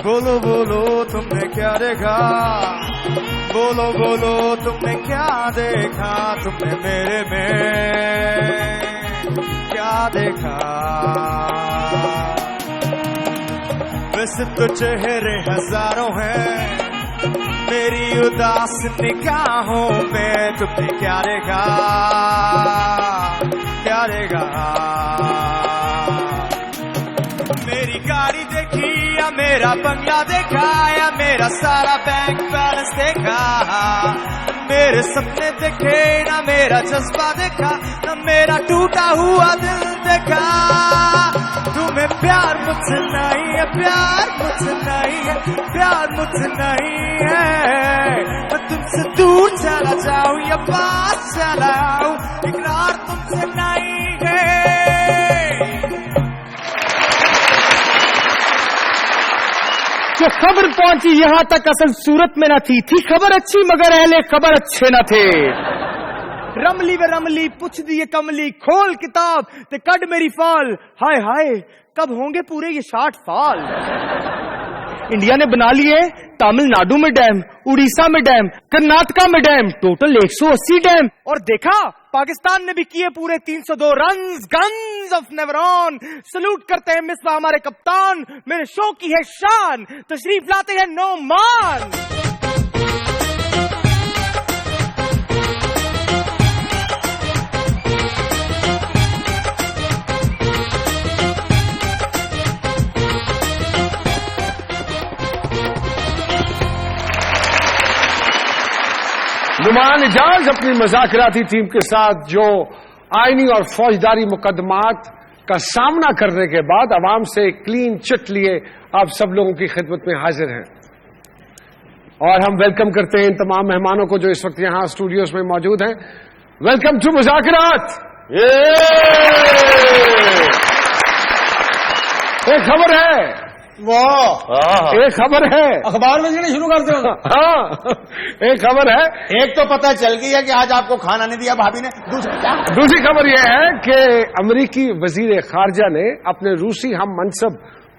बोलो बोलो तुमने क्या देखा, बोलो बोलो तुमने क्या देखा, तुमने मेरे में क्या देखा। वैसे तो चेहरे हजारों हैं मेरी उदास निगाहों पे, तुमने क्या देखा, क्या देखा। मेरी गाड़ी देखी या मेरा बंगला देखा, या मेरा सारा बैंक बैलेंस देखा, मेरे सपने देखे ना मेरा जज्बा देखा, ना मेरा टूटा हुआ दिल देखा। तुम्हें प्यार मुझसे नहीं है, प्यार मुझसे नहीं है, प्यार मुझसे नहीं है। मैं तुमसे दूर चला जाऊं या पास चला आऊं, इकरार तुमसे नहीं है। जो खबर पहुंची यहां तक असल सूरत में न थी खबर अच्छी मगर अहले खबर अच्छे न थे। रमली व रमली पुछ दिए कमली, खोल किताब ते कड मेरी फाल, हाय हाय कब होंगे पूरे ये 60 साल। इंडिया ने बना लिए तमिलनाडु में डैम, उड़ीसा में डैम, कर्नाटका में डैम, टोटल 180 डैम। और देखा पाकिस्तान ने भी किए पूरे 302 runs. Guns of never on. Salute करते हैं मिसबा हमारे कप्तान, मेरे शो की है शान, तशरीफ लाते हैं नोमान। नुमान इजाज अपनी मजाकराती टीम के साथ जो आईनी और फौजदारी मुकदमात का सामना करने के बाद आवाम से क्लीन चिट लिए आप सब लोगों की खिदमत में हाजिर हैं। और हम वेलकम करते हैं इन तमाम मेहमानों को जो इस वक्त यहां स्टूडियोज में मौजूद हैं। Welcome to Muzakarat. एक खबर है, वाह एक खबर है, अखबार में देना शुरू करते हो। हाँ एक खबर है। एक तो पता चल गई है कि आज आपको खाना नहीं दिया भाभी ने, दूसरी खबर यह है कि अमेरिकी वजीर खारजा ने अपने रूसी हम मनसब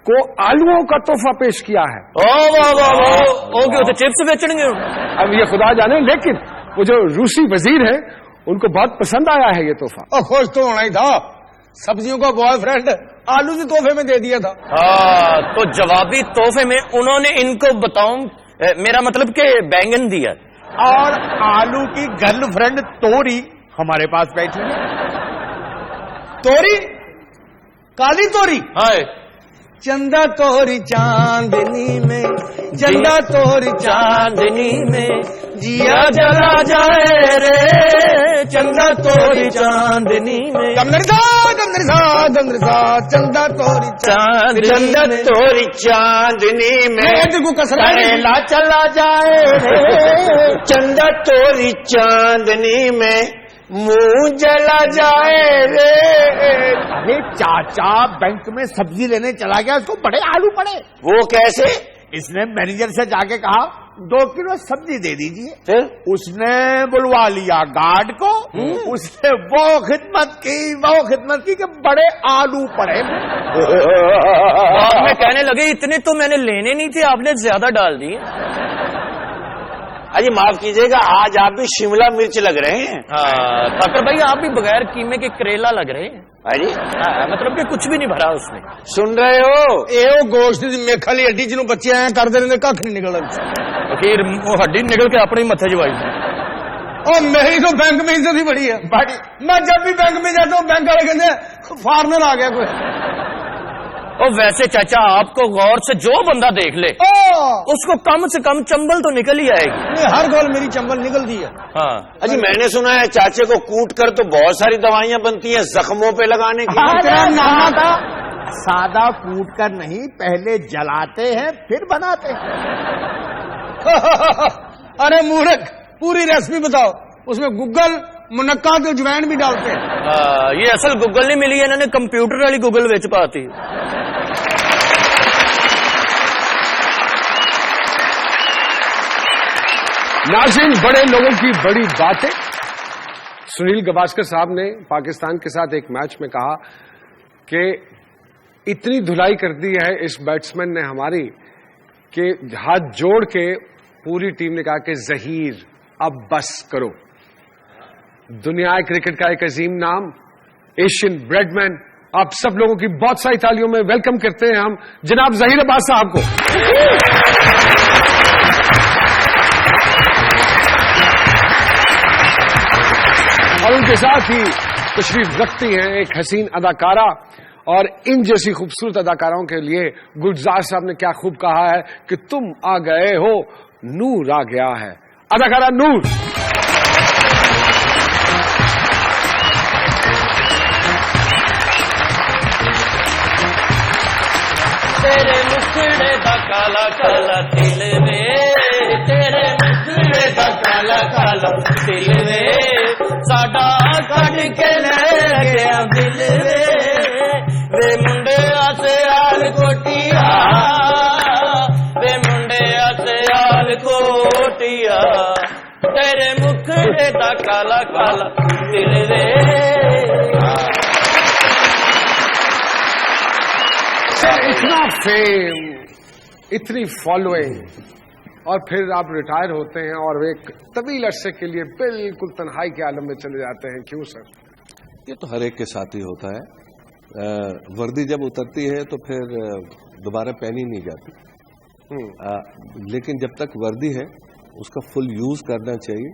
को आलूओं का तोहफा पेश किया है। चिप्स बेचेंगे अब ये खुदा जाने, लेकिन वो जो रूसी वजीर है उनको बहुत पसंद आया है ये तोहफा। और खुश तो होना ही था, सब्जियों का बॉयफ्रेंड आलू भी तोहफे में दे दिया था। हाँ तो जवाबी तोहफे में उन्होंने इनको बताऊं मेरा मतलब कि बैंगन दिया, और आलू की गर्लफ्रेंड तोरी हमारे पास बैठी है। तोरी, काली तोरी। हाय चंदा तोरी चांदनी में, चंदा तोरी चांदनी में, जिया जला जाए रे, चंदा तोरी चांदनी में। चंदा तोरी चंदा तोरी चांदनी में, करेला चला जाए रे, चंदा तोरी चांदनी में, मुंह जला जाए रे। अरे चाचा बैंक में सब्जी लेने चला गया, उसको बड़े आलू पड़े। वो कैसे? इसने मैनेजर से जाके कहा 2 किलो सब्जी दे दीजिए। फिर उसने बुलवा लिया गार्ड को, उसने वो खिदमत की कि बड़े आलू पड़े। बाद में कहने लगे इतने तो मैंने लेने नहीं थे, आपने ज्यादा डाल दिए। अजी माफ कीजिएगा, आज आप भी शिमला मिर्च लग रहे हैं। ठाकर भाई आप भी बगैर कीमे के करेला लग रहे हैं। अजी मतलब कि कुछ भी नहीं भरा उसमें। सुन रहे हो? ए गोश्त दी मेखली हड्डी जिन्हों बच्चे आए कर देने कख नहीं निकल, फिर वो हड्डी निकल के अपने ही मथे जवाई। और मेरी तो बैंक में इज्जत ही बड़ी है। मैं जब भी बैंक में जाता हूँ बैंक वाले कहते फॉरनर आ गया कोई। और वैसे चाचा आपको गौर से जो बंदा देख ले उसको कम से कम चंबल तो निकल ही आएगी। हर गोल मेरी चंबल निकलती है। हाँ अजी मैंने सुना है चाचे को कूट कर तो बहुत सारी दवाइयां बनती हैं जख्मों पे लगाने की। सादा कूट कर नहीं, पहले जलाते हैं फिर बनाते हैं। अरे मूर्ख, पूरी रेसिपी बताओ। उसमें गुग्गल, मुनक्का तो अजवाइन भी डालते हैं। ये असल गूगल नहीं मिली है, इन्होंने कंप्यूटर वाली गूगल बेच पाती। नाज़रीन, बड़े लोगों की बड़ी बातें। सुनील गावस्कर साहब ने पाकिस्तान के साथ एक मैच में कहा कि इतनी धुलाई कर दी है इस बैट्समैन ने हमारी کہ ہاتھ جوڑ کے پوری ٹیم نے کہا کہ ظہیر اب بس کرو. دنیا کرکٹ کا ایک عظیم نام ایشین بریڈ مین، آپ سب لوگوں کی بہت ساری تالیوں میں ویلکم کرتے ہیں ہم جناب ظہیر عباس صاحب کو. اور ان کے ساتھ ہی تشریف رکھتی ہیں ایک حسین اداکارہ، اور ان جیسی خوبصورت اداکاروں کے لیے گلزار صاحب نے کیا خوب کہا ہے کہ تم آ گئے ہو، نور آ گیا ہے. اداکارہ نور. تیرے مکھڑے دا کالا کالا دل وے، تیرے مکھڑے دا کالا کالا دل وے، ساڈا کڈ کے لے گیا دل وے، وے منڈے آتے آل کوٹیا، وے منڈے آتے آل کوٹیا، تیرے مکھڑے دا کالا کالا دل وے. اتنا فیم، اتنی فالوئنگ، اور پھر آپ ریٹائر ہوتے ہیں اور ایک طویل عرصے کے لیے بالکل تنہائی کے عالم میں چلے جاتے ہیں. کیوں سر؟ یہ تو ہر ایک کے ساتھ ہی ہوتا ہے. وردی جب اترتی ہے تو پھر دوبارہ پہنی نہیں جاتی، لیکن جب تک وردی ہے اس کا فل یوز کرنا چاہیے،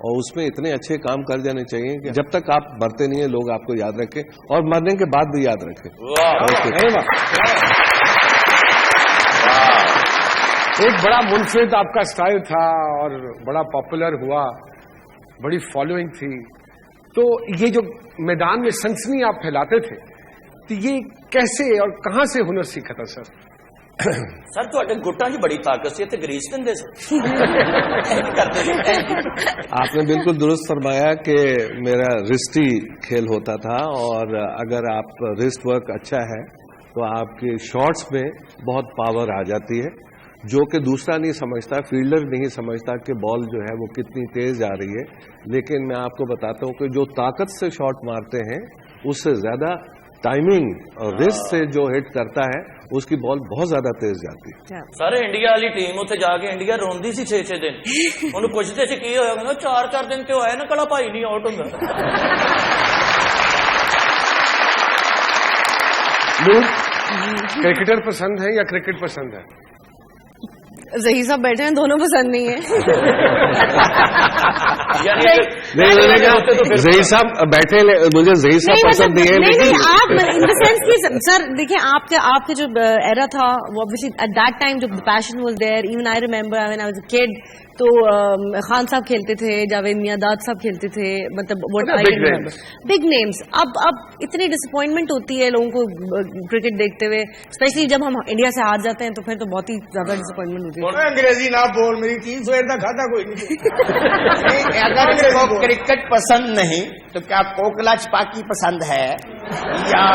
اور اس میں اتنے اچھے کام کر جانے چاہیے کہ جب تک آپ مرتے نہیں ہیں لوگ آپ کو یاد رکھیں، اور مرنے کے بعد بھی یاد رکھیں. ایک بڑا منفرد آپ کا سٹائل تھا اور بڑا پاپولر ہوا، بڑی فالوئنگ تھی. تو یہ جو میدان میں سنسنی آپ پھیلاتے تھے، تو یہ کیسے اور کہاں سے ہنر سیکھا تھا سر؟ سر تھوڑے گٹاں کی بڑی طاقت سی تے گریس دندے سر. آپ نے بالکل درست فرمایا کہ میرا رسٹی کھیل ہوتا تھا، اور اگر آپ رسٹ ورک اچھا ہے تو آپ کے شاٹس میں بہت پاور آ جاتی ہے، جو کہ دوسرا نہیں سمجھتا، فیلڈر نہیں سمجھتا کہ بال جو ہے وہ کتنی تیز جا رہی ہے. لیکن میں آپ کو بتاتا ہوں کہ جو طاقت سے شاٹ مارتے ہیں اس سے زیادہ ٹائمنگ اور رسٹ سے جو ہٹ کرتا ہے اس کی بال بہت زیادہ تیز جاتی ہے. سر انڈیا والی ٹیم اتنے جا کے انڈیا روندی سی 6-6 دن، انہوں پوچھتے سی کی ہوا، 4-4 دن تو ہے نا کلا بھائی نہیں آؤٹ ہوں. کرکٹر پسند ہے یا کرکٹ پسند ہے؟ ظہیر صاحب بیٹھے ہیں، دونوں پسند نہیں ہے. ظہیر صاحب بیٹھے، مجھے ظہیر صاحب پسند نہیں ہے. نہیں آپ ان دا سینس کہ سر دیکھیں آپ کے جو ایرا تھا وہ obviously at that time جو passion was there. Even I remember when I was a kid تو خان صاحب کھیلتے تھے، جاوید میاں صاحب کھیلتے تھے، مطلب بگ نیمز. اب اتنی ڈسپوائنٹمنٹ ہوتی ہے لوگوں کو کرکٹ دیکھتے ہوئے، اسپیشلی جب ہم انڈیا سے ہار جاتے ہیں تو پھر تو بہت ہی زیادہ ڈسپوائنٹمنٹ ہوتی ہے. انگریزی نہ بول، میری 300 کا کھاتا کوئی نہیں. اگر اس کو کرکٹ پسند نہیں تو کیا کوکلا چپاکی پسند ہے یا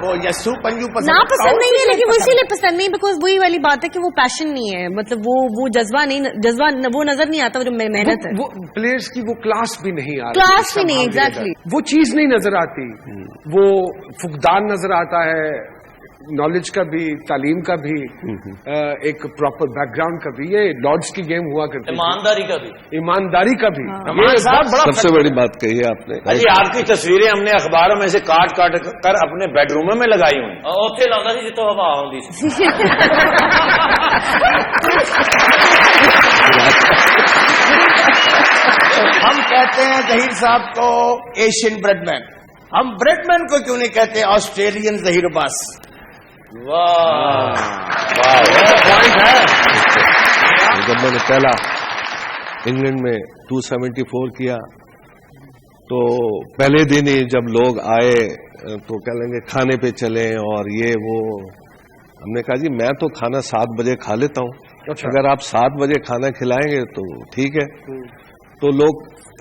وہ یسو پنجو پسند؟ نہ پسند نہیں ہے، لیکن وہ اسی لیے پسند نہیں بیکاز وہی والی بات ہے کہ وہ پیشن نہیں ہے، مطلب وہ جذبہ وہ نظر نہیں آتا، وہ جو محنت ہے. وہ پلیئرز کی وہ کلاس بھی نہیں آتی، کلاس بھی نہیں، ایگزیکٹلی وہ چیز نہیں نظر آتی. وہ فقدان نظر آتا ہے، نالج کا بھی، تعلیم کا بھی، ایک پراپر بیک گراؤنڈ کا بھی. یہ لارڈس کی گیم ہوا کرتی، ایمانداری کا بھی، ایمانداری کا بھی. سب سے بڑی بات کہی ہے آپ نے. جی آپ کی تصویریں ہم نے اخباروں میں سے کاٹ کر اپنے بیڈ روموں میں لگائی ہوئی. اتنے لاؤں سی جتوں ہوا آؤں. ہم کہتے ہیں ظہیر صاحب کو ایشین بریڈ مین، ہم بریڈ مین کو کیوں نہیں کہتے آسٹریلین ظہیر عباس؟ جب میں نے پہلا انگلینڈ میں 274 کیا تو پہلے دن ہی جب لوگ آئے تو کہہ لیں گے کھانے پہ چلیں اور یہ وہ. ہم نے کہا جی میں تو کھانا 7 بجے کھا لیتا ہوں، اگر آپ 7 بجے کھانا کھلائیں گے تو ٹھیک ہے. تو لوگ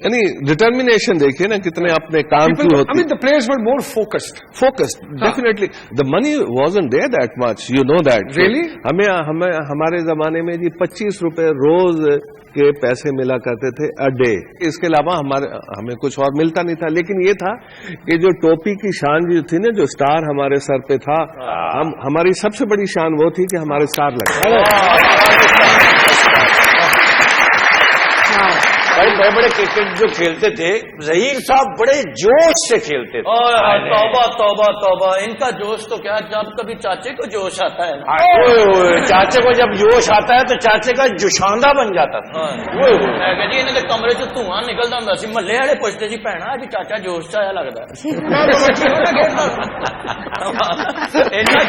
یعنی ڈٹرمنیشن دیکھیے نا کتنے اپنے کام کی ہوتی ہے. the players were more focused. Definitely. The money wasn't there that much. You know that. Really? ہمارے زمانے میں جی 25 روپے روز के पैसे मिला करते थे अ डे। इसके अलावा हमें कुछ और मिलता नहीं था, लेकिन ये था कि जो टोपी की शान जो थी ना, जो स्टार हमारे सर पे था, हमारी सबसे बड़ी शान वो थी कि हमारे स्टार लगे। बड़े बड़े क्रिकेट जो खेलते थे, ज़हीर साहब बड़े जोश से खेलते थे। तौबा तौबा तौबा, इनका जोश तो क्या, जब कभी चाचे को जोश आता है ना, चाचे को जब जोश आता है तो चाचे का जुशांदा बन जाता था। मैं कह जी इन्हें तो कमरे चो धुआं निकलता होंगे सी, महल्ले वाले पुछते जी भैना अज चाचा जोश च आया लगता इन्ना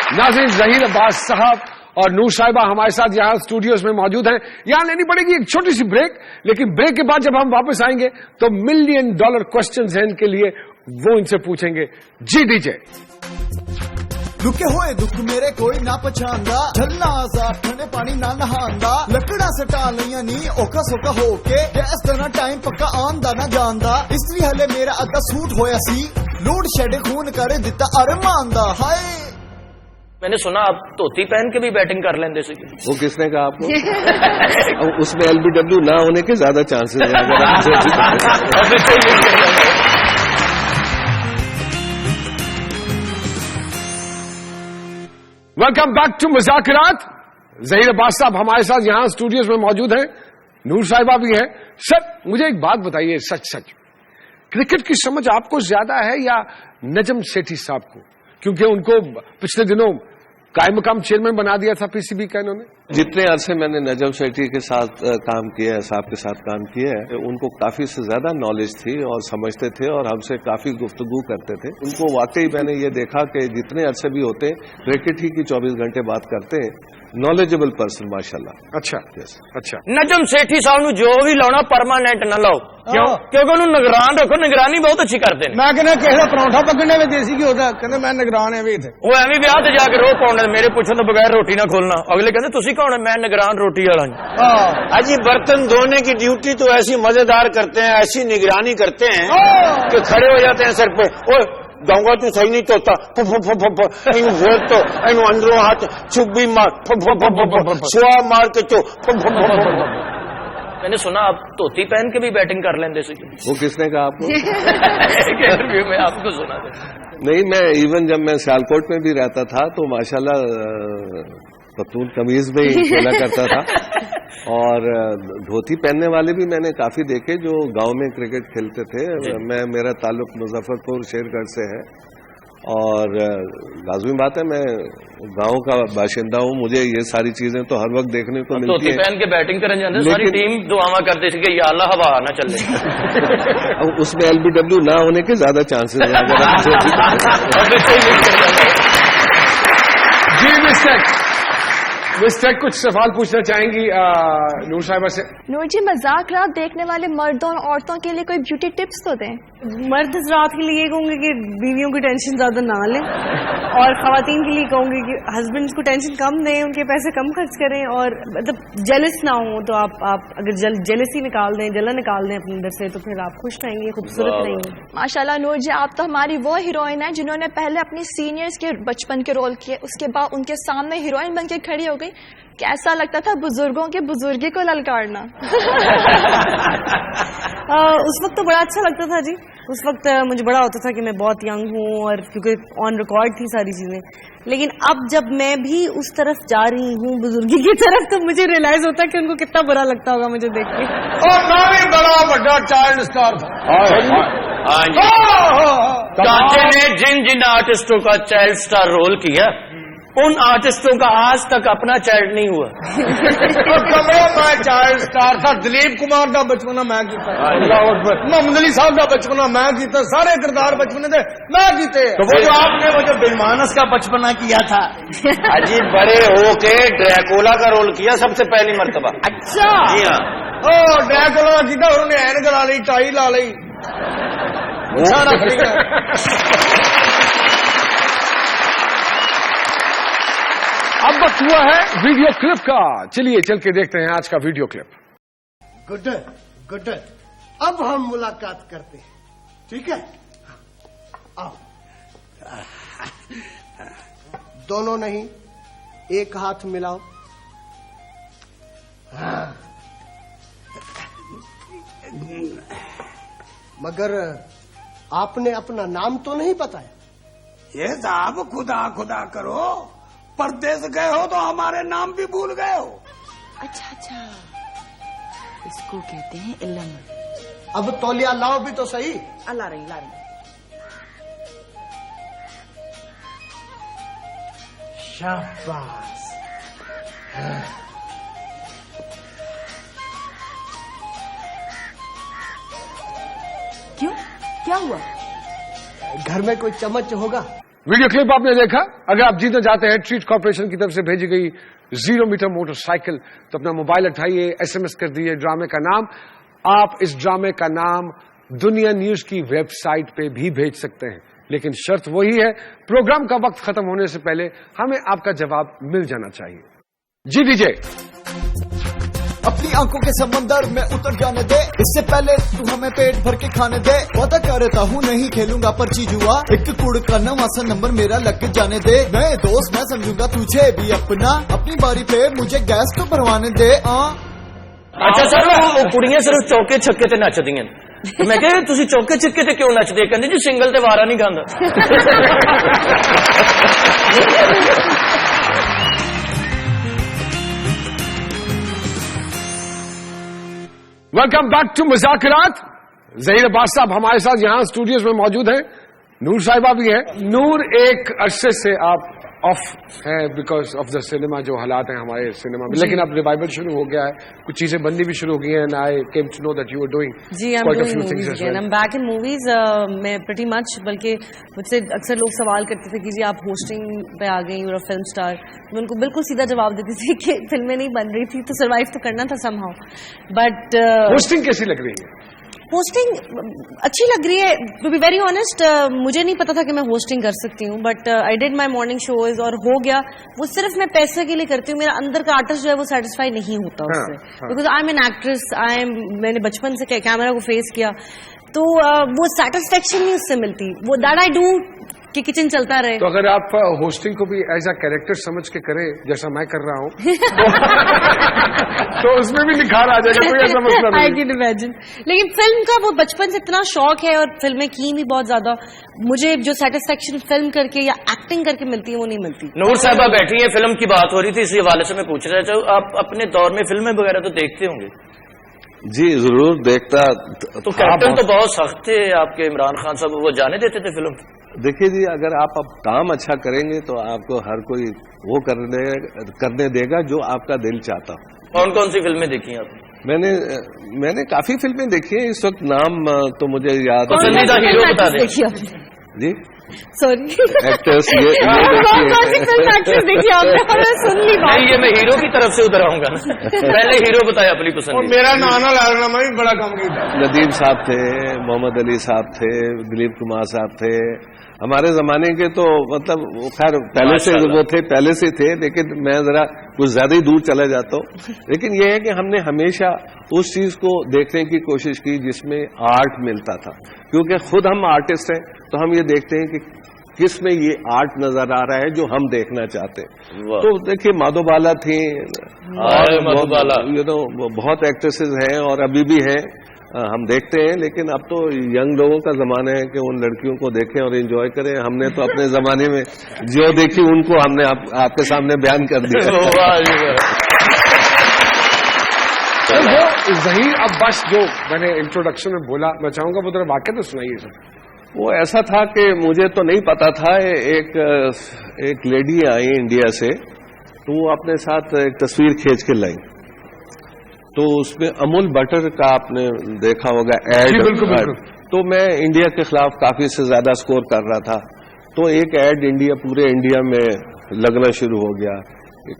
नाज़रीन, ज़हीर अब्बास साहब और नूर साहिबा हमारे साथ यहाँ स्टूडियोज में मौजूद हैं। यहाँ लेनी पड़ेगी एक छोटी सी ब्रेक, लेकिन ब्रेक के बाद जब हम वापस आएंगे तो $1 मिलियन क्वेश्चंस हैं इनके लिए, वो इनसे पूछेंगे। जी डीजे। रुके होए दुख मेरे कोई ना पछाणदा, झलना आजाद ठंडे पानी ना नहांदा, लकड़ा सटा लिया नी ओखा सोखा होके, गैस करना टाइम पक्का आंदा ना जानदा, इस्त्री हले मेरा अद्धा सूट होया सी, लोड शेड खून करे दिता अरमान दा। हाय मैंने सुना आप धोती पहन के भी बैटिंग कर लेंगे सी। वो किसने कहा आपको? उसमें LBW ना होने के ज्यादा चांसेस हैं अगर welcome back to Muzakarat. Zaheer Abbas sahab हमारे साथ यहाँ स्टूडियोज में मौजूद हैं, नूर साहिबा भी है। सर मुझे एक बात बताइए, सच सच क्रिकेट की समझ आपको ज्यादा है या नजम सेठी साहब को? क्योंकि उनको पिछले दिनों कायम मकाम चेयरमैन बना दिया था पीसीबी का इन्होंने। जितने अरसे मैंने नजम सेठी के साथ काम किया है, साहब के साथ काम किया है, उनको काफी से ज्यादा नॉलेज थी और समझते थे और हमसे काफी गुफ्तगू करते थे। उनको वाकई मैंने ये देखा कि जितने अरसे भी होते क्रिकेट ही की 24 घंटे बात करते हैं। नॉलेजेबल पर्सन माशाल्लाह। अच्छा अच्छा। नजम सेठी साहब ਨੂੰ जो भी लाना परमानेंट ना लाओ, क्यों? क्योंकि उन्होंने निगरान रखो, निगरानी बहुत अच्छी करते हैं। मैं कहना किसी का पराठा पकड़ने में देसी घ्यो दा, कहते मैं निगरान है भी थे। वो एवं ब्याह ते जाके रोह पाने, मेरे पूछने तो बगैर रोटी ना खोलना। अगले कहते तुसी कौन है? मैं निगरान रोटी वाला हूं। अजी बर्तन धोने की ड्यूटी तो ऐसी मजेदार करते हैं, ऐसी निगरानी करते हैं कि खड़े हो जाते हैं सर पे। ओए गाँगा तू सही नहीं तोता, इन वोट तो इन अंदरों हाथ चुब्बी मार, सुआ मार के तो। मैंने सुना आप धोती पहन के भी बैटिंग कर लेंगे सी। वो किसने कहा आपको? इंटरव्यू में आपको सुना था। नहीं, मैं इवन जब मैं सियालकोट में भी रहता था तो माशाल्लाह पतलून कमीज में ही खेला करता था और धोती पहनने वाले भी मैंने काफी देखे जो गांव में क्रिकेट खेलते थे। मेरा ताल्लुक मुजफ्फरपुर शेरगढ़ से है और लाजमी बात है मैं गांव का बाशिंदा हूं, मुझे ये सारी चीजें तो हर वक्त देखने को मिलती है। धोती पहन के बैटिंग करने जाते, सारी टीम दुआवा करते थे कि या अल्लाह हवा ना चले। उसमें LBW ना होने के ज्यादा चांसेस हैं जी। मिस्टेक कुछ सवाल पूछना चाहेंगी नूर साहिबा से? नूर जी, मजाक रात देखने वाले मर्दों और औरतों के लिए कोई ब्यूटी टिप्स तो दें। मर्द रात के लिए ये कहूंगी कि बीवियों की टेंशन ज्यादा ना लें, और खवातीन के लिए कहूंगी कि हस्बैंड्स को टेंशन कम दें, उनके पैसे कम खर्च करें और मतलब जेलस ना हो। तो आप अगर जेलसी निकाल दें, जलन निकाल दें अपने अंदर से, तो फिर आप खुश रहेंगे, खूबसूरत रहेंगे। माशाल्लाह नूर जी, आप तो हमारी वो हीरोइन है जिन्होंने पहले अपनी सीनियर्स के बचपन के रोल किए, उसके बाद उनके सामने हीरोइन बन के खड़ी हो गई। कैसा लगता था बुजुर्गों के बुजुर्गी को ललकारना? उस वक्त तो बड़ा अच्छा लगता था जी। उस वक्त मुझे बड़ा होता था कि मैं बहुत यंग हूँ, और क्योंकि ऑन रिकॉर्ड थी सारी चीजें। लेकिन अब जब मैं भी उस तरफ जा रही हूँ, बुजुर्गी की तरफ, तो मुझे रियलाइज होता है कि उनको कितना बुरा लगता होगा मुझे देख के। और मैं भी बड़ा बड़ा चाइल्ड स्टार था। चाचे ने जिन जिन आर्टिस्टों का चाइल्ड स्टार रोल किया, उन आर्टिस्टों का आज तक अपना चाइल्ड नहीं हुआ। कमरा मैं चाइल्ड स्टार था। दिलीप कुमार का बचपना मैं कीता, मोहम्मद अली साहब का बचपना मैं कीता, सारे किरदार बचपने थे मैं कीते। तो वो जो आपने वो जो बेमानस का बचपना किया था, अजीब बड़े होके ड्रैकुला का रोल किया सबसे पहली मर्तबा। अच्छा जी हाँ, ओ ड्रैकुला कीता, उन्होंने ऐनक ला ली, टाई ला ली, अब वक्त हुआ है वीडियो क्लिप का। चलिए चल के देखते हैं आज का वीडियो क्लिप। गुड, अब हम मुलाकात करते हैं, ठीक है? आओ। दोनों नहीं, एक हाथ मिलाओ। हाँ। मगर आपने अपना नाम तो नहीं बताया। ये साहब खुदा खुदा करो, परदेस गए हो तो हमारे नाम भी भूल गए हो। अच्छा अच्छा, इसको कहते हैं इल्लम। अब तौलिया लाओ भी तो सही। ला रही ला रही। शाबाश। हाँ। क्यों, क्या हुआ? घर में कोई चम्मच होगा? वीडियो क्लिप आपने देखा। अगर आप जीतना चाहते हैं ट्रीट कॉर्पोरेशन की तरफ से भेजी गई 0 मीटर मोटरसाइकिल, तो अपना मोबाइल उठाइए, SMS कर दिए ड्रामे का नाम। आप इस ड्रामे का नाम दुनिया न्यूज की वेबसाइट पे भी भेज सकते हैं, लेकिन शर्त वही है, प्रोग्राम का वक्त खत्म होने से पहले हमें आपका जवाब मिल जाना चाहिए। जी डीजे। अपनी आंखों के समंदर में उतर जाने दे, इससे पहले तू हमें पेट भर के खाने दे। वादा करता हूँ नहीं खेलूंगा पर्ची जुआ, एक कुड़ का नवा सा नंबर मेरा लग जाने दे। मैं दोस्त मैं समझूंगा तुझे भी अपना, अपनी बारी पे मुझे गैस तो भरवाने दे। अच्छा सर, वो कुड़ियां सिर्फ चौके छक्के ते नचदियां, मैं कहा तुसी चौके छक्के ते क्यों नचदे? कहंदे जी सिंगल ते वारा नहीं गांदा। Welcome back to Muzakarat. Zaheer Abbas sahab हमारे साथ यहाँ स्टूडियोज में मौजूद हैं, नूर साहिबा भी है। नूर, एक अरसे से आप ऑफ है बिकॉज ऑफ द सिनेमा, जो हालात हैं हमारे सिनेमा में, लेकिन अब रिवाइवल शुरू हो गया है, कुछ चीजें बननी भी शुरू हो गई हैं। And I came to know that you are doing quite a few things as well. I am back in movies. मैं प्रीटी मच, बल्कि मुझसे अक्सर लोग सवाल करते थे कि जी आप होस्टिंग पे आ गई, यूर अ फिल्म स्टार। मैं उनको बिल्कुल सीधा जवाब देती थी कि फिल्में नहीं बन रही थी तो सर्वाइव तो करना था समहाउ। बट होस्टिंग कैसी लग रही है? होस्टिंग अच्छी लग रही है। टू बी वेरी ऑनेस्ट, मुझे नहीं पता था कि मैं होस्टिंग कर सकती हूँ, but I did my morning shows और हो गया। वो सिर्फ मैं पैसे के लिए करती हूँ, मेरा अंदर का आर्टिस्ट जो है वो सेटिस्फाई नहीं होता उससे, because I am an actress. मैंने बचपन से कैमरा को फेस किया, तो वो सेटिस्फेक्शन नहीं उससे मिलती, वो दैट आई डू कि किचन चलता रहे। तो अगर आप होस्टिंग को भी एज अ कैरेक्टर समझ के करें, जैसा मैं कर रहा हूँ, तो उसमें भी निखार आ जाएगा, कोई ऐसा मसला नहीं। I can imagine. लेकिन फिल्म का वो बचपन से इतना शौक है और फिल्में की भी बहुत ज्यादा, मुझे जो सेटिस्फेक्शन फिल्म करके या एक्टिंग करके मिलती है वो नहीं मिलती। नूर साहिबा बैठी है, फिल्म की बात हो रही थी, इसी हवाले से मैं पूछ रहा था, आप अपने दौर में फिल्में वगैरह तो देखते होंगे? जी जरूर देखता। तो कैप्टन तो बहुत सख्त थे आपके, इमरान खान साहब, वो जाने देते थे फिल्म? देखिए जी, अगर आप अब काम अच्छा करेंगे तो आपको हर कोई वो करने देगा जो आपका दिल चाहता। कौन कौन सी फिल्में देखी हैं आपने? मैंने काफी फिल्में देखी हैं, इस वक्त नाम तो मुझे याद पसंदीदा हीरो बता दें जी। सॉरी एक्टर्स ये देखिए आपने सुन ली बात। नहीं, ये मैं हीरो की तरफ से उधर आऊंगा ना। पहले हीरो बताया अपनी पसंद। और मेरा नाना लालनामा भी बड़ा कम किया। नदीम साहब थे, मोहम्मद अली साहब थे, दिलीप कुमार साहब थे। हमारे जमाने के तो मतलब वो खैर पहले से वो थे, पहले से थे, लेकिन मैं जरा कुछ ज्यादा ही दूर चला जाता हूँ। लेकिन ये है कि हमने हमेशा उस चीज को देखने की कोशिश की जिसमें आर्ट मिलता था, क्योंकि खुद हम आर्टिस्ट हैं, तो हम ये देखते हैं कि किस में ये आर्ट नजर आ रहा है जो हम देखना चाहते हैं। तो देखिए मधुबाला थी, बहुत एक्ट्रेसेस हैं और अभी भी हैं, हम देखते हैं। लेकिन अब तो यंग लोगों का जमाना है कि उन लड़कियों को देखें और एंजॉय करें। हमने तो अपने जमाने में जो देखी उनको हमने आपके सामने बयान कर दिया। वो ज़हीर अब्बास जो मैंने इंट्रोडक्शन में बोला, मैं चाहूंगा वो जरा वाकया तो सुनाइए सर। वो ऐसा था कि मुझे तो नहीं पता था, एक लेडी आई इंडिया से, तो वो अपने साथ एक तस्वीर खींच के लाई, तो उसमें अमूल बटर का आपने देखा होगा एड। बिल्कुल। तो मैं इंडिया के खिलाफ काफी से ज्यादा स्कोर कर रहा था, तो एक एड पूरे इंडिया में लगना शुरू हो गया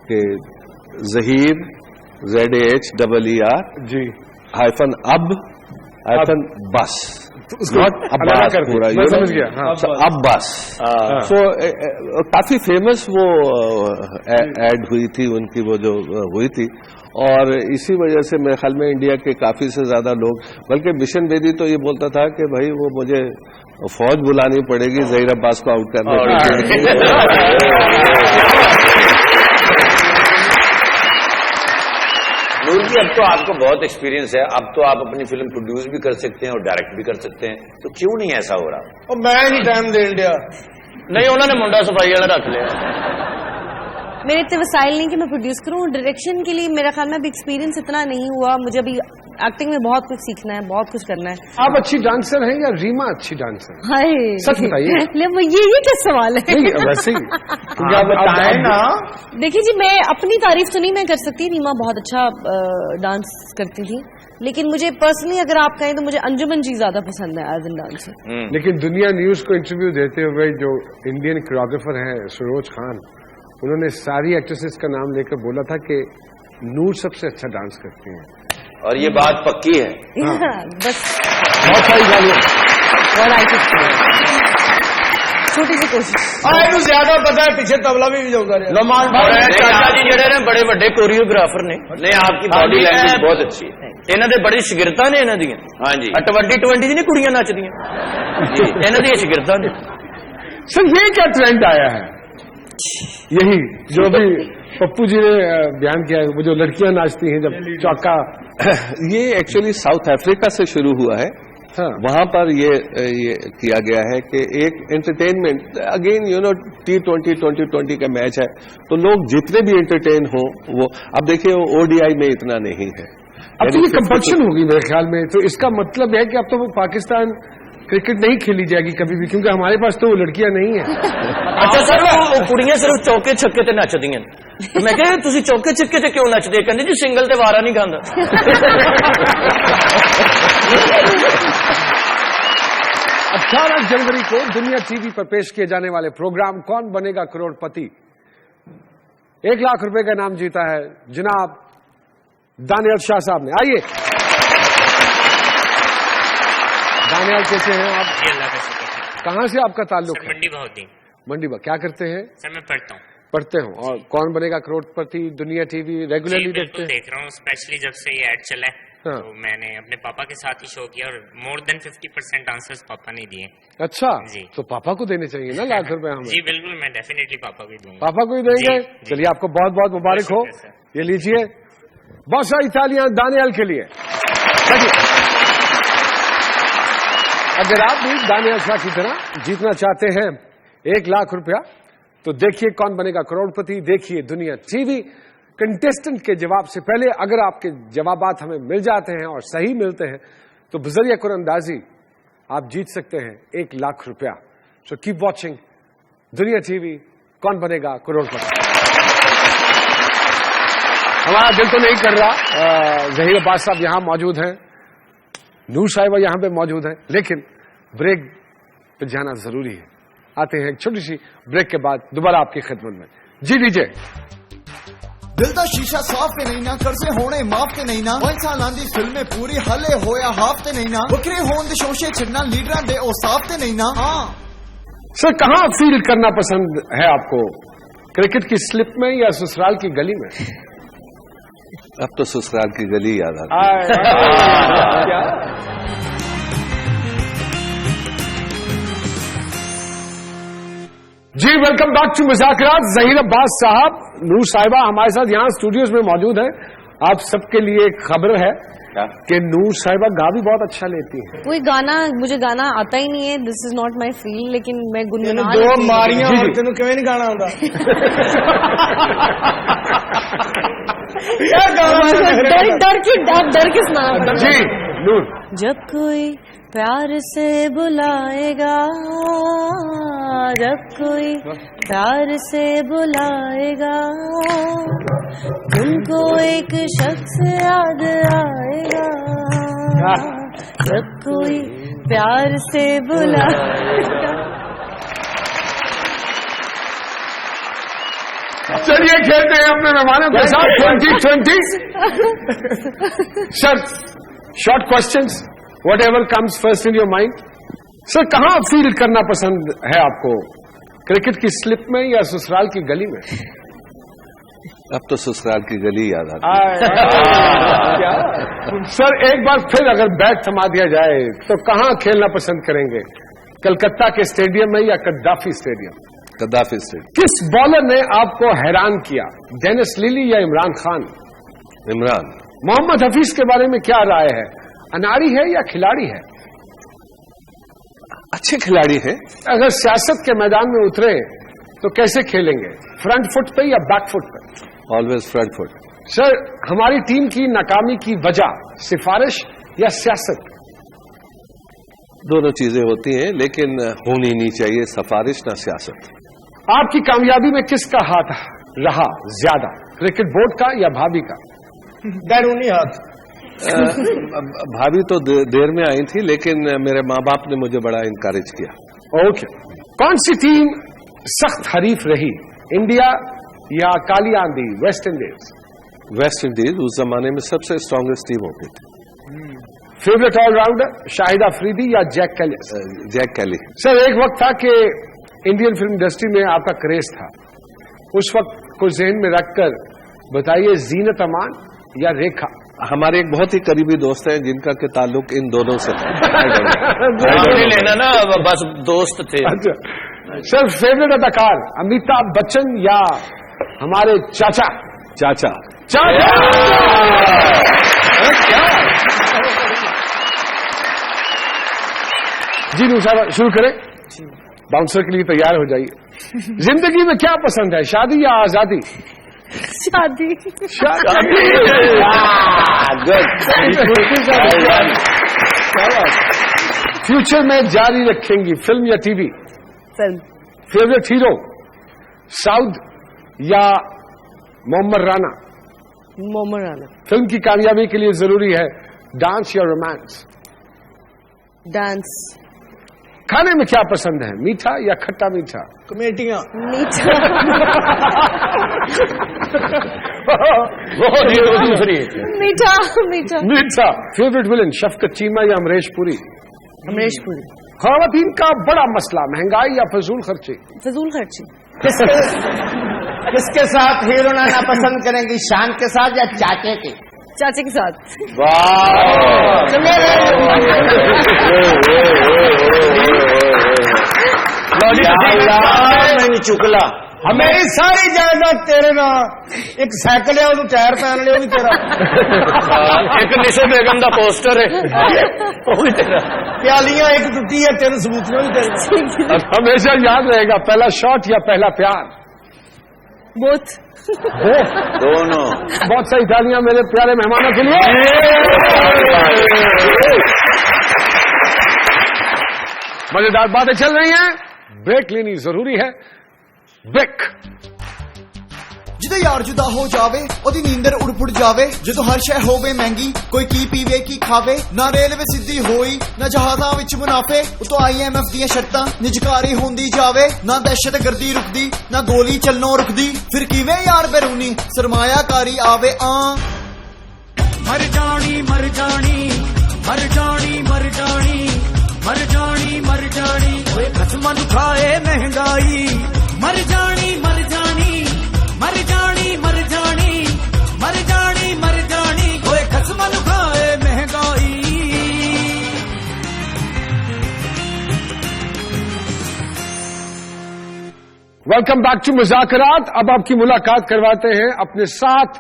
कि ज़हीर ZAHEER जी -अब बस, अब्बास पूरा, मैं समझ गया। अब्बास। तो काफी फेमस वो एड हुई थी उनकी, वो जो हुई थी, और इसी वजह से मेरे ख्याल में इंडिया के काफी से ज्यादा लोग, बल्कि बिशन बेदी तो ये बोलता था कि भाई वो मुझे फौज बुलानी पड़ेगी ज़हीर अब्बास को आउट करने के लिए। جی اب تو آپ کو بہت ایکسپیرینس ہے, اب تو آپ اپنی فلم پروڈیوس بھی کر سکتے ہیں اور ڈائریکٹ بھی کر سکتے ہیں, تو کیوں نہیں ایسا ہو رہا؟ اور میں نہیں ٹائم دین دیا. نہیں انہوں نے منڈا صفائی والا رکھ لیا. میرے اتنے وسائل نہیں کہ میں پروڈیوس کروں. ڈائریکشن کے لیے میرا خیال میں ابھی ایکسپیرینس اتنا نہیں ہوا. مجھے ابھی ایکٹنگ میں بہت کچھ سیکھنا ہے, بہت کچھ کرنا ہے. آپ اچھی ڈانسر ہیں یا ریما اچھی ڈانسر؟ سچ بتائیے. یہ کیا سوال ہے؟ ویسے ہی آپ بتائیں نا. دیکھیے جی میں اپنی تعریف تو نہیں میں کر سکتی, ریما بہت اچھا ڈانس کرتی تھی, لیکن مجھے پرسنلی اگر آپ کہیں تو مجھے انجمن جی زیادہ پسند ہے ایز این ڈانسر. لیکن دنیا نیوز کو انٹرویو دیتے ہوئے جو انڈین کوریوگرافر ہیں سروج خان, انہوں نے ساری ایکٹریسز کا نام لے کر بولا تھا کہ نور سب سے اچھا ڈانس کرتی ہیں, اور یہ بات پکی ہے. بس بہت ساری گالیاں. چھوٹی سی کوشش. زیادہ پتا ہے پیچھے تبلا بھی جاؤں چاچا جی جڑے نے بڑے بڑے کوریوگرافر نے. نہیں آپ کی باڈی لینگویج بہت اچھی ہے. انہوں نے بڑی شگرداں نے انہوں دیا. ہاں جی 2020 نہیں کڑیاں نچدیاں, انہوں دیا شگرداں نے. سر یہ کیا ٹرینڈ آیا ہے؟ یہی جو بھی پپو جی نے بیان کیا ہے, وہ جو لڑکیاں ناچتی ہیں جب چوکا, یہ ایکچولی ساؤتھ افریقہ سے شروع ہوا ہے. وہاں پر یہ کیا گیا ہے کہ ایک انٹرٹینمنٹ, اگین T20 کا میچ ہے تو لوگ جتنے بھی انٹرٹین ہوں وہ, اب دیکھیے ODI میں اتنا نہیں ہے. اب تو یہ کمپلشن ہوگی میرے خیال میں, تو اس کا مطلب ہے کہ اب تو وہ پاکستان کرکٹ نہیں کھیلی جائے گی کبھی بھی, کیونکہ ہمارے پاس تو وہ لڑکیاں نہیں ہیں. اچھا سر وہ کڑیاں صرف چوکے چھکے تے نچدی ہیں. میں کہ تسی چوکے چھکے تے کیوں نچدے؟ کہندے جی سنگل تے وارا نہیں کھاندا. 18 جنوری کو دنیا ٹی وی پر پیش کیے جانے والے پروگرام کون بنے گا کروڑ پتی 1 لاکھ روپے کا نام جیتا ہے جناب دانیال شاہ صاحب نے. آئیے دانیال کیسے ہیں آپ؟ جی اللہ کا شکر. کہاں سے آپ کا تعلق ہے؟ منڈی بہودی. منڈی با کیا کرتے ہیں؟ سر میں پڑھتا ہوں. پڑھتے ہوں. اور کون بنے گا کروڑ پتی دنیا ٹی وی ریگولرلی دیکھتے ہیں؟ دیکھ رہا ہوں, اسپیشلی جب سے یہ ایڈ چلا ہے تو میں نے اپنے پاپا کے ساتھ ہی شو کیا اور مور دین 50% آنسرز پاپا نے دیے. اچھا جی, تو پاپا کو دینے چاہیے نا لاکھ روپے ہمیں. جی بالکل, میں ڈیفینیٹلی پاپا کو ہی دوں گا. پاپا کو ہی دیں گے. چلیے آپ کو بہت بہت مبارک ہو. یہ لیجیے بہت ساری تالیاں دانیال کے لیے. اگر آپ بھی دانیال شاہ کی طرح جیتنا چاہتے ہیں 1 لاکھ روپیہ تو دیکھیے کون بنے گا کروڑ پتی. دیکھیے دنیا ٹی وی. کنٹیسٹنٹ کے جواب سے پہلے اگر آپ کے جوابات ہمیں مل جاتے ہیں اور صحیح ملتے ہیں تو بذریعہ قرآن اندازی آپ جیت سکتے ہیں 1 لاکھ روپیہ. سو کیپ واچنگ دنیا ٹی وی, کون بنے گا کروڑ پتی. ہمارا دل تو نہیں کر رہا, ظہیر عباس صاحب یہاں موجود ہیں, نور صاحبہ یہاں پہ موجود ہیں, لیکن بریک پہ جانا ضروری ہے. آتے ہیں ایک چھوٹی سی بریک کے بعد دوبارہ آپ کی خدمت میں. جی دیجیے. دل دا شیشہ صاف تے نہیں نا, قرضے ہونے معاف تے نہیں نا, 5 سالاں دی فلمیں پوری ہلے ہویا ہاف تے نہیں نا, بکرے ہون دے شوشے چھڑنا لیڈراں دے او صاف تے نہیں نا. سر کہاں فیل کرنا پسند ہے آپ کو, کرکٹ کی سلپ میں یا سسرال کی گلی میں؟ اب تو سسرال کی گلی یاد آتی ہے. جی ویلکم بیک ٹو مذاکرات. ظہیر عباس صاحب, نور صاحبہ ہمارے ساتھ یہاں اسٹوڈیوز میں موجود ہیں. آپ سب کے لیے ایک خبر ہے کہ نور صاحبہ گا بھی بہت اچھا لیتی ہیں. کوئی گانا مجھے گانا آتا ہی نہیں ہے, دس از ناٹ مائی فیل, لیکن میں گنگنا دو ماریاں تینوں کیوں نہیں گانا آتا؟ ڈر کس نام جی نور. جب کوئی پیار سے بلائے گا, جب کوئی پیار سے بلائے گا, تم کو ایک شخص یاد آئے گا, جب کوئی پیار سے بلائے گا. چلیے کھیلتے ہیں اپنے مہمانوں کے ساتھ 2020. Sir short questions, whatever comes first in your mind. Sir کہاں فیل کرنا پسند ہے آپ کو, کرکٹ کی سلپ میں یا سسرال کی گلی میں؟ اب تو سسرال کی گلی یاد آتی ہے. سر ایک بار پھر اگر بیٹ تھما دیا جائے تو کہاں کھیلنا پسند کریں گے, کلکتہ کے اسٹیڈیم میں یا قذافی اسٹیڈیم؟ Gaddafi stadium. کس بالر نے آپ کو حیران کیا, ڈینس لیلی یا عمران خان؟ عمران. मोहम्मद हफीज के बारे में क्या राय है? अनाड़ी है या खिलाड़ी है? अच्छे खिलाड़ी हैं। अगर सियासत के मैदान में उतरे तो कैसे खेलेंगे, फ्रंट फुट पे या बैक फुट पे? Always front foot. सर, हमारी टीम की नाकामी की वजह सिफारिश या सियासत? दोनों चीजें होती हैं, लेकिन होनी नहीं चाहिए सिफारिश ना सियासत। आपकी कामयाबी में किसका हाथ रहा ज्यादा, क्रिकेट बोर्ड का या भाभी का? बैरूनी हाथ। भाभी तो देर में आई थी, लेकिन मेरे माँ बाप ने मुझे बड़ा इनकरेज किया। ओके। कौन सी टीम सख्त हरीफ रही, इंडिया या काली आंधी वेस्ट इंडीज? वेस्ट इंडीज उस जमाने में सबसे स्ट्रांगेस्ट टीम होती थी। फेवरेट ऑलराउंडर शाहिद अफरीदी या जैक कैली? जैक कैली। सर, एक वक्त था कि इंडियन फिल्म इंडस्ट्री में आपका क्रेज था, उस वक्त को जहन में रखकर बताइए, जीनत अमान या रेखा? हमारे एक बहुत ही करीबी दोस्त हैं जिनका के ताल्लुक इन दोनों से था। नहीं लेना ना, बस दोस्त थे। अच्छा सर, फेवरेट अदाकार अमिताभ बच्चन या हमारे चाचा? चाचा। चाचा। जी नुसार, शुरू करें? बाउंसर के लिए तैयार हो जाइए। जिंदगी में क्या पसंद है, शादी या आजादी? शादी। फ्यूचर में जारी रखेंगी फिल्म या TV? Film. Favourite hero south या मोहम्मद राना? मोहम्मद राना। फिल्म की कामयाबी के लिए जरूरी है डांस या रोमांस? डांस। खाने में क्या पसंद है, मीठा या खट्टा मीठा? कमेटियां। मीठा। मीठा मीठा मीठा। फेवरेट विलन शफकत चीमा या अमरीश पुरी? अमरीश पुरी। खवातीन का बड़ा मसला महंगाई या फजूल खर्चे? फजूल खर्ची। किसके साथ हीरो नाना पसंद करेंगी, शान के साथ या चाचे के? चाचे के साथ। मैंने चुकला। मेरी सारी जायदाद तेरे ना, एक साइकिल है, टायर पहन लिया, भी तेरा। एक निशा बेगम का पोस्टर है, वो भी तेरा। प्यालियां एक टूटी है, तेरे सबूत में भी तेरे। अब हमेशा याद रहेगा, पहला शॉट या पहला प्यार? बोथ। दोनों। बहुत सही तालियां मेरे प्यारे मेहमानों के लिए। मजेदार बातें चल रही हैं, ब्रेक लेनी जरूरी है। ब्रेक। जिदे यार जुदा हो जावे ओदी नींदर उड़ पुड़ जावे, जदों हर शय होवे महंगी, कोई की पीवे की खावे, ना रेलवे सिद्धी होई ना जहाजां विच मुनाफे, उतो IMF दियां शर्तां निजकारी होंदी जावे, ना दहशत गर्दी रुकदी ना गोली चलनों रुकदी, फिर किवें यार बैरूनी सरमायाकारी आवे। मर जानी मर जानी मर जानी मर जानी मर जानी मर जानी, ओए खसमन खाए महंगाई, मर जानी मर जानी मर जानी मर जानी मर जानी मर जानी, ओए खसमन खाए महंगाई। Welcome back to Muzakarat. अब आपकी मुलाकात करवाते हैं अपने 7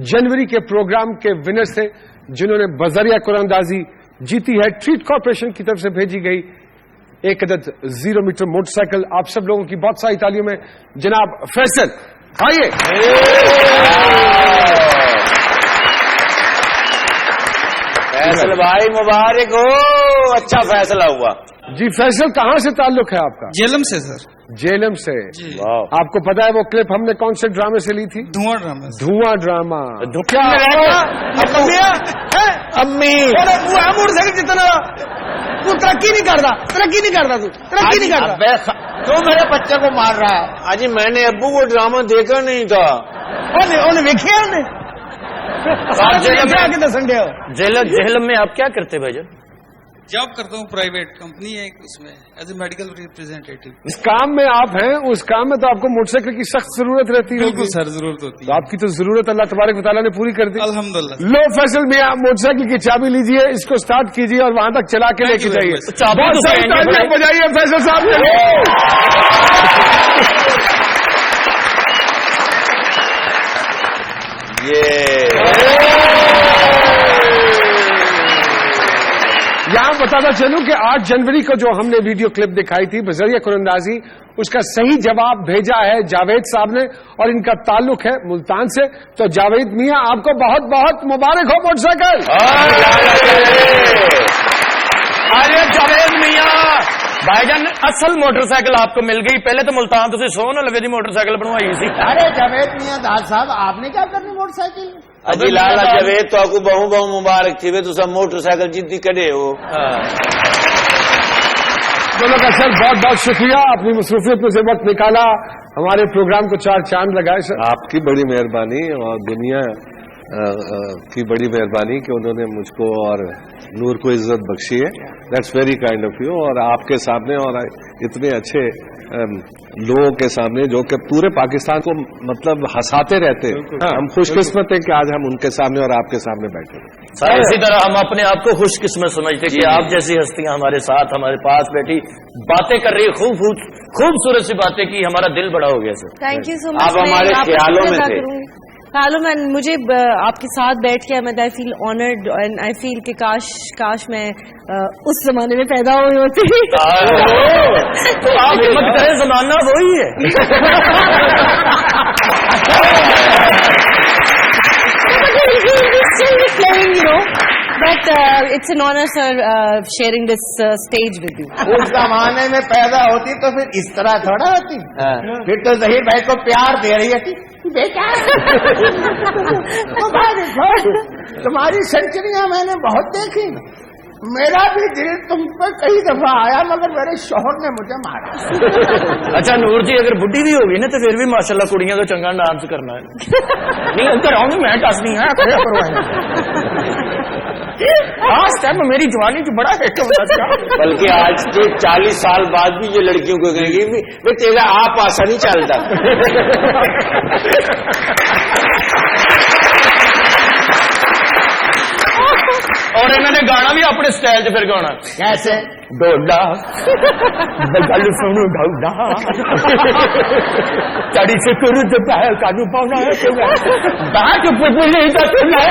जनवरी के प्रोग्राम के विनर से, जिन्होंने बजरिया कुरानदाजी जीती है ट्रीट कॉर्पोरेशन की तरफ से भेजी गई 1 अदद 0 मीटर मोटरसाइकिल। आप सब लोगों की बहुत सारी तालियों में जनाब फैसल, आइए। फैसल भाई मुबारक हो, अच्छा फैसला हुआ। जी फैसल, कहाँ से ताल्लुक है आपका? जेलम से सर। जेलम से। आपको पता है वो क्लिप हमने कौन से ड्रामे से ली थी? धुआं ड्रामा। धुआं ड्रामा। क्या अम्मी मोटरसाइकिल जितना तू तरक्की नहीं करता, तरक्की नहीं करता, तू तरक्की नहीं करता, क्यों मेरे बच्चे को मार रहा है? अजी मैंने अब्बू को ड्रामा देखा नहीं था। वेखिया जेलम में आप क्या करते भाईजान? जॉब करता हूँ, प्राइवेट कंपनी है उसमें एज ए मेडिकल रिप्रेजेंटेटिव। इस काम में आप हैं, उस काम में तो आपको मोटरसाइकिल की सख्त जरूरत रहती है। बिल्कुल सर, जरूरत होती है। तो आपकी तो जरूरत अल्लाह तबारक व तआला ने पूरी कर दी, अल्हम्दुलिल्लाह। लो फैसल मियां, मोटरसाइकिल की चाबी लीजिए, इसको स्टार्ट कीजिए और वहां तक चला के लेके जाइए। बहुत सारी तालियां बजाइए फैसल साहब के लिए। ये बताता चलूं कि 8 जनवरी को जो हमने वीडियो क्लिप दिखाई थी बजरिया कुरंदाजी, उसका सही जवाब भेजा है जावेद साहब ने और इनका ताल्लुक है मुल्तान से। तो जावेद मियां आपको बहुत बहुत मुबारक हो मोटरसाइकिल। अरे जावेद मियां भाईजान असल मोटरसाइकिल आपको मिल गई। पहले तो मुल्तान तुझे सो ना लगे जी मोटरसाइकिल बनवाई सी। अरे जावेद मियां दास साहब आपने क्या करनी मोटरसाइकिल? अजी लाला जावेद तो आपको बहु बहु मुबारक थी, वे तो सब मोटरसाइकिल जिद्दी कड़े हो। दोनों का सर बहुत बहुत शुक्रिया, अपनी मसरूफियत में से वक्त निकाला, हमारे प्रोग्राम को 4 चांद लगाए सर। आपकी बड़ी मेहरबानी और दुनिया की बड़ी मेहरबानी कि उन्होंने मुझको और नूर को इज्जत बख्शी है। That's very kind of you. और आपके सामने और इतने अच्छे लोगों के सामने जो कि पूरे पाकिस्तान को मतलब हंसाते रहते हैं, हम खुशकिस्मत हैं कि आज हम उनके सामने और आपके सामने बैठे हैं। सर इसी तरह हम अपने आप को खुशकिस्मत समझते कि आप जैसी हस्तियां हमारे साथ हमारे पास बैठी बातें कर रही, खूबसूरत सी बातें की, हमारा दिल बड़ा हो गया sir. Thank you so much. आप हमारे ख्यालों में थे। ख्यालों में मुझे आपके साथ बैठ के I feel honoured and I feel कि काश मैं उस जमाने में पैदा हुई होती। तो आप हिम्मत करें, जमाना वही है। But it's an honor, sir, sharing this stage with you. उस जमाने में पैदा होती तो फिर इस तरह थोड़ा होती, फिर तो जहीर भाई को प्यार दे रही थी बेटा। तुम्हारी सेंचुरियां मैंने बहुत देखी, मेरा भी दिल तुम पर कई दफा आया मगर मेरे शोहर ने मुझे मारा। अच्छा नूर जी अगर बुढ़ी भी होगी ना तो फिर भी माशाल्लाह कुड़ियां तो चंगा डांस करना है। नहीं अंदर आऊंगी मैं टस नहीं है आज टाइम मेरी जवानी जो बड़ा हिट होना था। बल्कि आज के 40 साल बाद भी ये लड़कियों को कहेंगी वे तेरा आप आशा नहीं चलता। और इन्होंने गाना भी अपने स्टाइल से फिर गाना कैसे डोडा गल सुन डोडा चढ़ी से कुरु जो पहल कानू पाना है बैठ पुपुली का सुना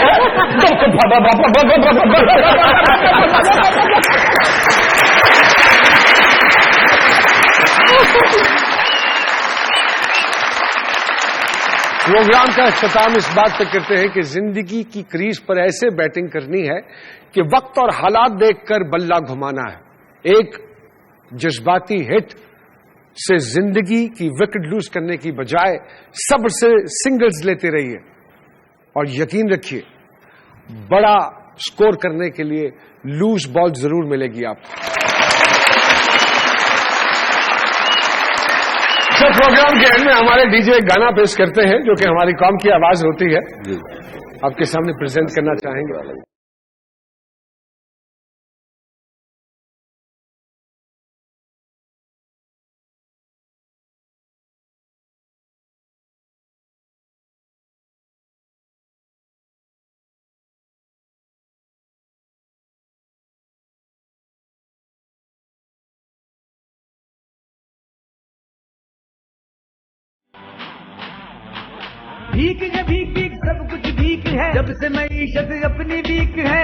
प्रोग्राम का इख्तिताम इस बात पे करते हैं कि जिंदगी की क्रीज पर ऐसे बैटिंग करनी है कि वक्त और हालात देखकर बल्ला घुमाना है। एक जज्बाती हिट से जिंदगी की विकेट लूज करने की बजाय सब्र से सिंगल्स लेते रहिए और यकीन रखिए बड़ा स्कोर करने के लिए लूज बॉल जरूर मिलेगी आपको। तो प्रोग्राम के एंड में हमारे डीजे गाना पेश करते हैं जो कि हमारी कौम की आवाज होती है, आपके सामने प्रेजेंट करना चाहेंगे। भीख है भीख भीख सब कुछ भीख है, जब से मईशत अपनी भीख है।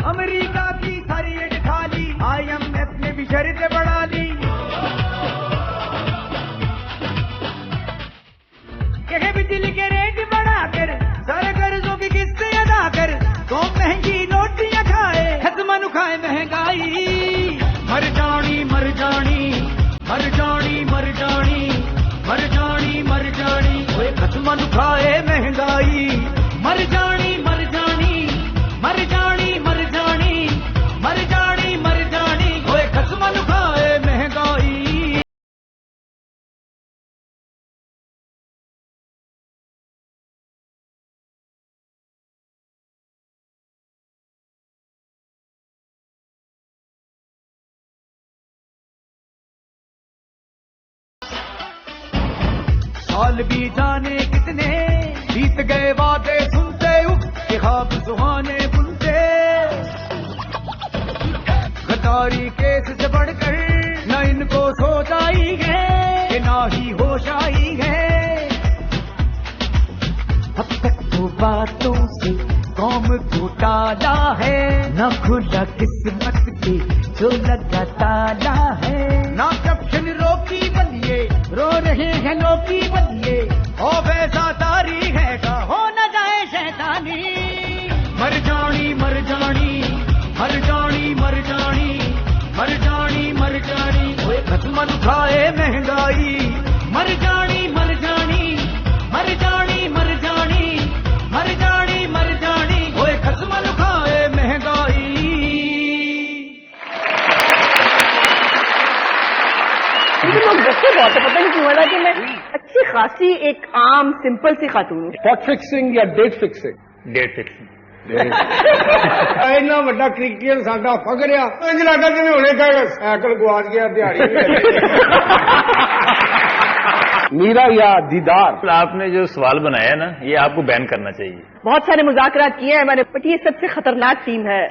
अमेरिका की सारी एड खाली, IMF ने भी शर्तें बढ़ा दी। कहे बिजली के रेट बढ़ाकर, सारे कर्जों की किस्तें अदा कर, तो महंगी रोटियां खाए, खत्म खाए महंगाई। मर जानी मर जानी मर जानी मर जानी मर जानी मर जानी ओए खत्म खाए महंगाई। मर जानी मर जानी मर जानी मर जानी मर जानी मर जानी ओए खत्म खाए महंगाई। साल भी जाने कितने बीत गए, वादे सुनते के ख्वाब सुहाने बुनते। गद्दारी केस से बढ़कर न इनको सोच आई है, ना ही होश आई है। अब तक तो बातों से कौम کالا ہے، نہ کھلا قسمت کی جو لگا تالا ہے، نہ کپشن روکی بنیے رو رہے ہیں لوکی بنیے، او بیزاداری ہے گا ہو نہ جائے شیطانی، مر جانی مر جانی مر جانی مر جانی مر جانی مر جانی، دشمن کھائے مہنگائی، مر جانی مر جانی مر جانی مر جانی مر جانی مر جانی، ہوئے دشمن کھائے مہنگائی۔ مجھے لوگ دیکھتے بہت ہے، پتہ نہیں کیوں کہ میں اچھی خاصی ایک عام سمپل سی خاتون ہوں۔ اسپاٹ فکسنگ یا ڈیٹ فکسنگ؟ Date fixing. اینا بڑا کرکٹر ساڈا فگڑیا انج لگا کہ ہونے کا سائیکل گواچ گیا دیہڑی میرا یا دیدار؟ آپ نے جو سوال بنایا نا یہ آپ کو بین کرنا چاہیے۔ بہت سارے مذاکرات کیے ہیں میں نے، بٹ یہ سب سے خطرناک ٹیم ہے۔